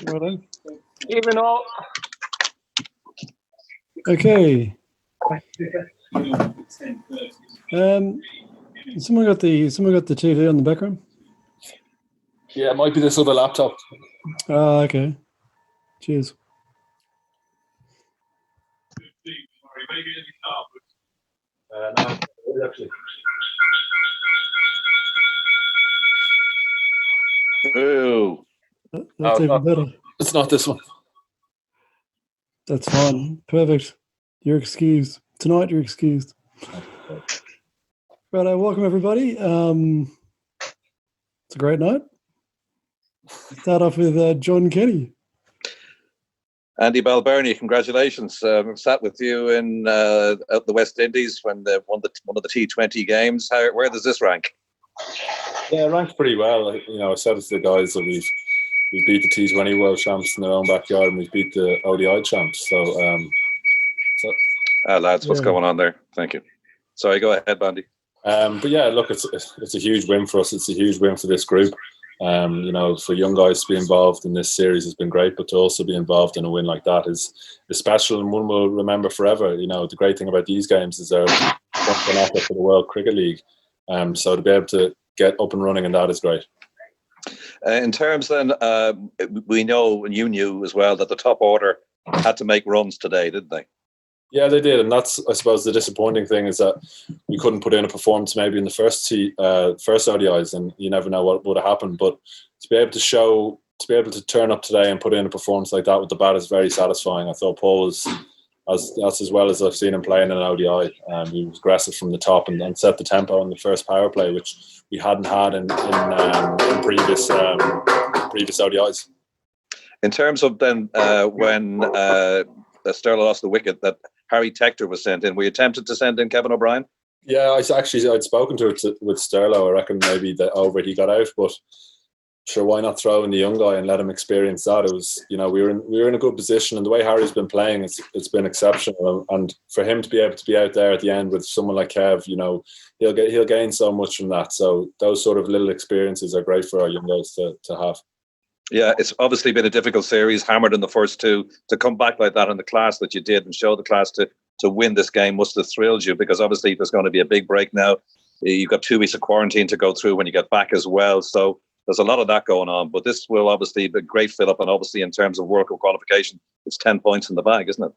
Well done. Even all. Okay. Someone got the TV on the background. Yeah, it might be this other laptop. Oh, okay. Cheers. No, actually. Ooh. That's even better. It's not this one. That's fine. Perfect. You're excused. Tonight you're excused. Right, welcome everybody. It's a great night. Start off with John Kenny. Andy Balbirnie, congratulations. Sat with you in at the West Indies when they won one of the T20 games. Where does this rank? Yeah, it ranked pretty well. I said it to the guys that we beat the T20 world champs in their own backyard, and we beat the ODI champs. Lads, what's going on there? Thank you. Sorry, go ahead, Bandy. But yeah, look, it's a huge win for us. It's a huge win for this group. For young guys to be involved in this series has been great, but to also be involved in a win like that is special and one we'll remember forever. The great thing about these games is they're something after for the World Cricket League. So to be able to get up and running in that is great. In terms then, we know, and you knew as well, that the top order had to make runs today, didn't they? Yeah, they did, and that's, I suppose, the disappointing thing is that we couldn't put in a performance maybe in the first ODIs, and you never know what would have happened. But to be able to turn up today and put in a performance like that with the bat is very satisfying. I thought Paul was as well as I've seen him playing in an ODI. He was aggressive from the top and set the tempo in the first power play, which we hadn't had in previous ODIs. In terms of then when Stirling lost the wicket, that Harry Tector was sent in. Were you tempted to send in Kevin O'Brien? Yeah, I'd spoken to it with Stirling. I reckon maybe that over he got out, but sure, why not throw in the young guy and let him experience that? It was, we were in a good position, and the way Harry's been playing, it's been exceptional. And for him to be able to be out there at the end with someone like Kev, he'll gain so much from that. So those sort of little experiences are great for our young guys to have. Yeah, it's obviously been a difficult series, hammered in the first two. To come back like that in the class that you did and show the class to win this game must have thrilled you, because obviously there's going to be a big break now. You've got 2 weeks of quarantine to go through when you get back as well. So there's a lot of that going on. But this will obviously be a great fill-up, and obviously in terms of World Cup qualification, it's 10 points in the bag, isn't it?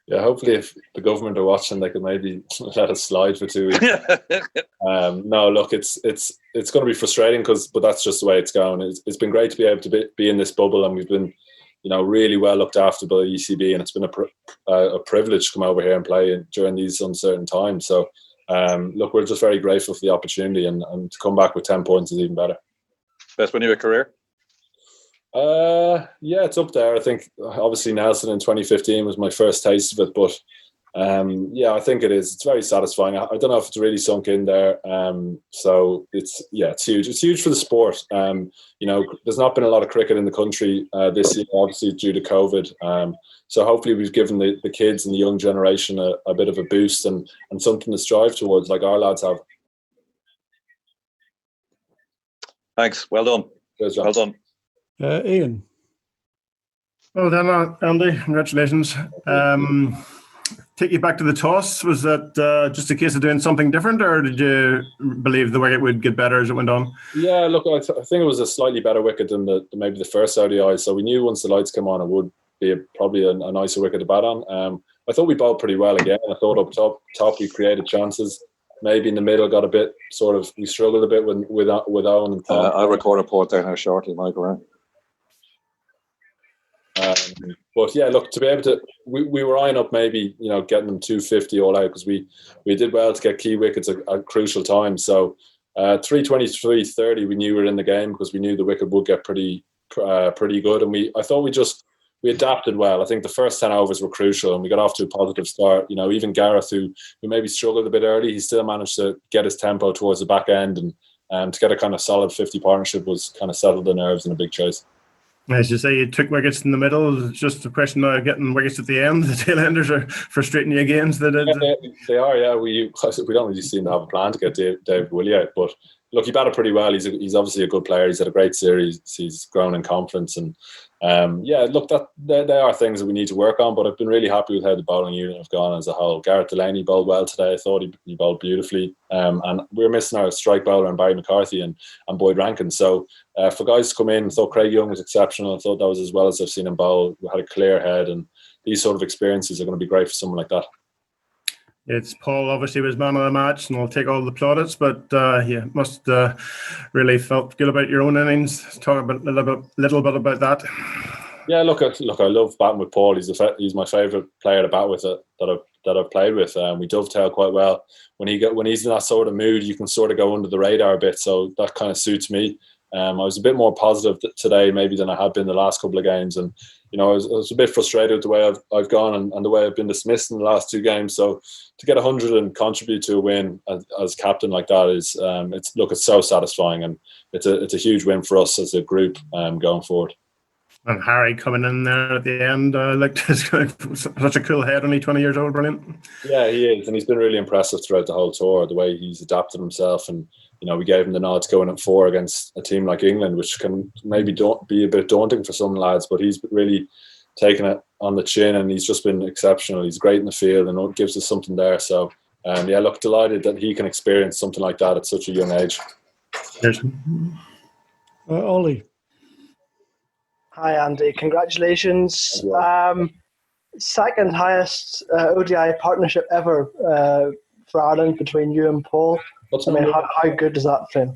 Yeah, hopefully if the government are watching, they could maybe let us slide for 2 weeks. No, look, it's going to be frustrating but that's just the way it's going. It's been great to be able to be in this bubble, and we've been, really well looked after by the ECB, and it's been a privilege to come over here and play during these uncertain times. So, look, we're just very grateful for the opportunity, and to come back with 10 points is even better. Best win of your career? Yeah, it's up there. I think obviously Nelson in 2015 was my first taste of it, but yeah, I think it is. It's very satisfying. I don't know if it's really sunk in there. So it's huge. It's huge for the sport. There's not been a lot of cricket in the country this year, obviously due to COVID. So hopefully we've given the kids and the young generation a bit of a boost and something to strive towards, like our lads have. Thanks. Well done. Cheers, well done. Ian. Well done, Andy. Congratulations. Take you back to the toss. Was that just a case of doing something different, or did you believe the wicket would get better as it went on? Yeah, look, I think it was a slightly better wicket than maybe the first ODI. So we knew once the lights came on, it would be probably a nicer wicket to bat on. I thought we bowled pretty well again. I thought up top we created chances. Maybe in the middle got a bit we struggled a bit with Owen and Tom. I'll record a report there now shortly, Michael. But yeah, look, to be able to, we were eyeing up maybe, getting them 250 all out, because we did well to get key wickets at crucial times. So 320, 330, we knew we were in the game, because we knew the wicket would get pretty good. And I thought we adapted well. I think the first 10 overs were crucial, and we got off to a positive start. Even Gareth, who maybe struggled a bit early, he still managed to get his tempo towards the back end, and to get a kind of solid 50 partnership was kind of settled the nerves in a big chase. As you say, you took wickets in the middle. It's just a question of getting wickets at the end. The tail enders are frustrating you against. They are, yeah. We don't really seem to have a plan to get David Willey out. But look, he batted pretty well. He's obviously a good player. He's had a great series. He's grown in confidence. And look, there are things that we need to work on. But I've been really happy with how the bowling unit have gone as a whole. Gareth Delaney bowled well today. I thought he bowled beautifully. And we're missing our strike bowler and Barry McCarthy and Boyd Rankin. So for guys to come in, I thought Craig Young was exceptional. I thought that was as well as I've seen him bowl. We had a clear head, and these sort of experiences are going to be great for someone like that. It's Paul obviously was man of the match, and I'll take all the plaudits, but you must really felt good about your own innings. Talk a little bit about that. Yeah, look, I love batting with Paul. He's my favourite player to bat with that I've played with. We dovetail quite well. When he's in that sort of mood, you can sort of go under the radar a bit, so that kind of suits me. I was a bit more positive today maybe than I had been the last couple of games, and I was a bit frustrated with the way I've gone and the way I've been dismissed in the last two games. So to get 100 and contribute to a win as captain like that is it's so satisfying, and it's a huge win for us as a group going forward. And Harry coming in there at the end, such a cool head, only 20 years old, brilliant. Yeah, he is, and he's been really impressive throughout the whole tour, the way he's adapted himself. And we gave him the nod to go in at 4 against a team like England, which can maybe be a bit daunting for some lads, but he's really taken it on the chin, and he's just been exceptional. He's great in the field and gives us something there. So, look, delighted that he can experience something like that at such a young age. Cheers. Ollie. Hi, Andy. Congratulations. Second highest ODI partnership ever for Ireland between you and Paul. How good does that feel?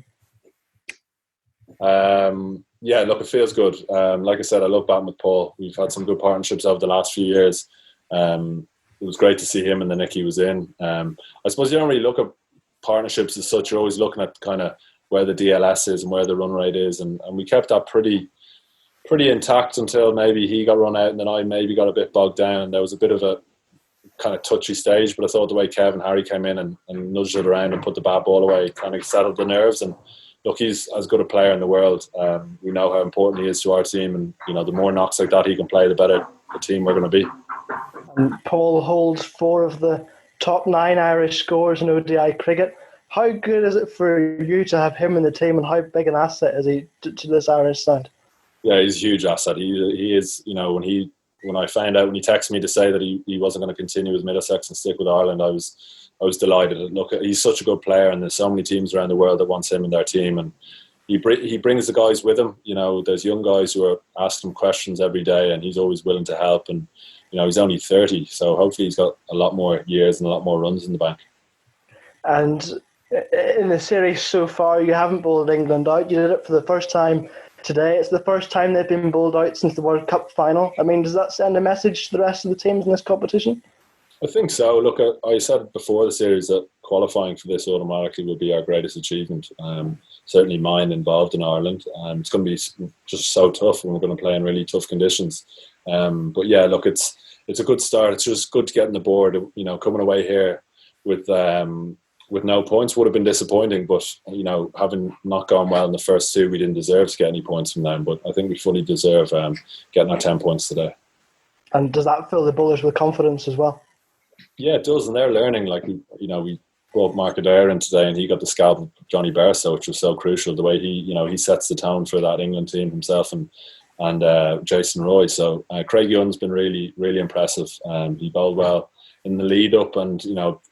Look, it feels good. Like I said, I love batting with Paul. We've had some good partnerships over the last few years. It was great to see him in the nick he was in. I suppose you don't really look at partnerships as such. You're always looking at kind of where the DLS is and where the run rate is, and we kept that pretty intact until maybe he got run out, and then I maybe got a bit bogged down. There was a bit of a kind of touchy stage, but I thought the way Kev and Harry came in and nudged it around and put the bad ball away kind of settled the nerves. And look, he's as good a player in the world. We know how important he is to our team, and the more knocks like that he can play, the better the team we're going to be. And Paul holds 4 of the top 9 Irish scores in ODI cricket. How good is it for you to have him in the team, and how big an asset is he to this Irish side? Yeah, he's a huge asset. He is, when I found out, when he texted me to say that he wasn't going to continue with Middlesex and stick with Ireland, I was delighted. Look, he's such a good player, and there's so many teams around the world that wants him in their team, and he brings the guys with him. There's young guys who are asking him questions every day, and he's always willing to help. And he's only 30, so hopefully he's got a lot more years and a lot more runs in the bank. And in the series so far, you haven't bowled England out. You did it for the first time today. It's the first time they've been bowled out since the World Cup final. I mean, does that send a message to the rest of the teams in this competition? I think so. Look, I said before the series that qualifying for this automatically would be our greatest achievement. Certainly mine involved in Ireland. It's going to be just so tough, and we're going to play in really tough conditions. But yeah, look, it's a good start. It's just good to get on the board. Coming away here with no points would have been disappointing, but having not gone well in the first 2, we didn't deserve to get any points from them. But I think we fully deserve getting our 10 points today. And does that fill the bowlers with confidence as well? Yeah, it does, and they're learning. Like we brought Mark Adair in today, and he got the scalp of Johnny Barstow, which was so crucial. The way he sets the tone for that England team himself, and Jason Roy. So Craig Young's been really, really impressive. He bowled well in the lead up, and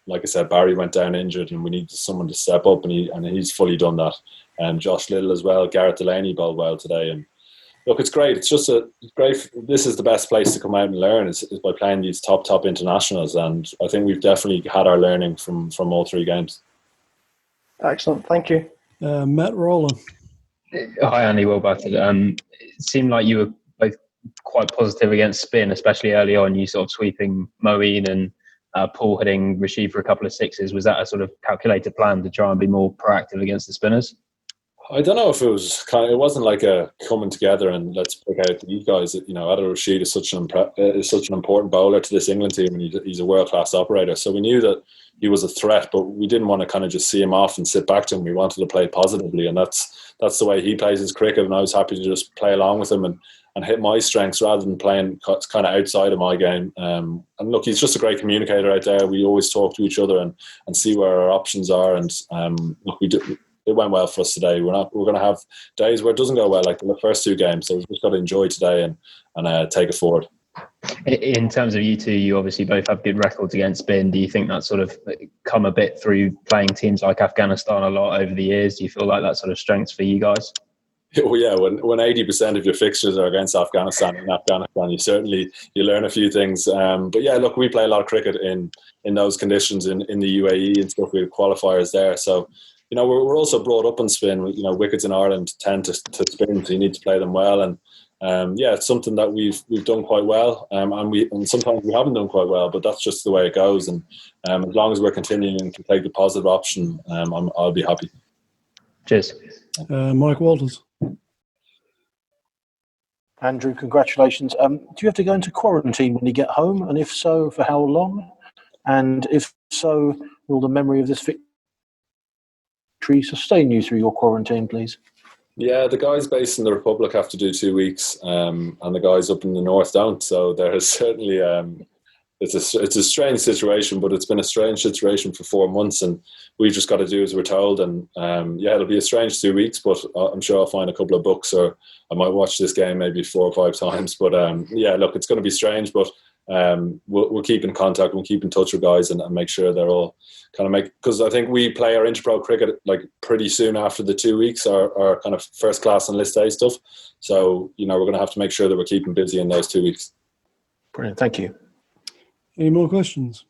like I said, Barry went down injured, and we needed someone to step up, and he's fully done that. And Josh Little as well. Gareth Delaney bowled well today, and look, it's great. It's just great. This is the best place to come out and learn is by playing these top internationals, and I think we've definitely had our learning from all 3 games. Excellent, thank you. Matt Rowland. Hi, Andy. Well batted. It seemed like you were both quite positive against spin, especially early on. You sort of sweeping Moeen and Paul hitting Rashid for a couple of 6s. Was that a sort of calculated plan to try and be more proactive against the spinners? I don't know if it was it wasn't like a coming together and let's pick out these guys. Adil Rashid is such an important bowler to this England team, and he's a world class operator. So we knew that he was a threat, but we didn't want to kind of just see him off and sit back to him. We wanted to play positively, and that's the way he plays his cricket. And I was happy to just play along with him and hit my strengths rather than playing kind of outside of my game. And look, he's just a great communicator out there. We always talk to each other and see where our options are. And look, it went well for us today. We're going to have days where it doesn't go well, like the first two games. So we've just got to enjoy today and take it forward. In terms of you two, you obviously both have good records against spin. Do you think that's sort of come a bit through playing teams like Afghanistan a lot over the years? Do you feel like that sort of strengths for you guys? Well, yeah, when 80% of your fixtures are against Afghanistan, you learn a few things. But yeah, look, we play a lot of cricket in those conditions in the UAE and stuff. We have qualifiers there, so we're also brought up on spin. Wickets in Ireland tend to spin, so you need to play them well. And it's something that we've done quite well, and sometimes we haven't done quite well, but that's just the way it goes. And as long as we're continuing to take the positive option, I'll be happy. Cheers. Mike Walters. Andrew, congratulations. Do you have to go into quarantine when you get home? And if so, for how long? And if so, will the memory of this victory sustain you through your quarantine, please? Yeah, the guys based in the Republic have to do 2 weeks, and the guys up in the North don't. So there is certainly it's a strange situation, but it's been a strange situation for 4 months, and we've just got to do as we're told. And it'll be a strange 2 weeks, but I'm sure I'll find a couple of books, or I might watch this game maybe 4 or 5 times. But look, it's going to be strange, but we'll keep in contact. We'll keep in touch with guys and make sure they're all kind of because I think we play our Interpro cricket like pretty soon after the 2 weeks, our kind of first class and list A stuff. So we're going to have to make sure that we're keeping busy in those 2 weeks. Brilliant, thank you. Any more questions?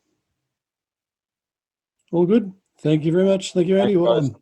All good. Thank you very much. Thank you, Andy. Well done.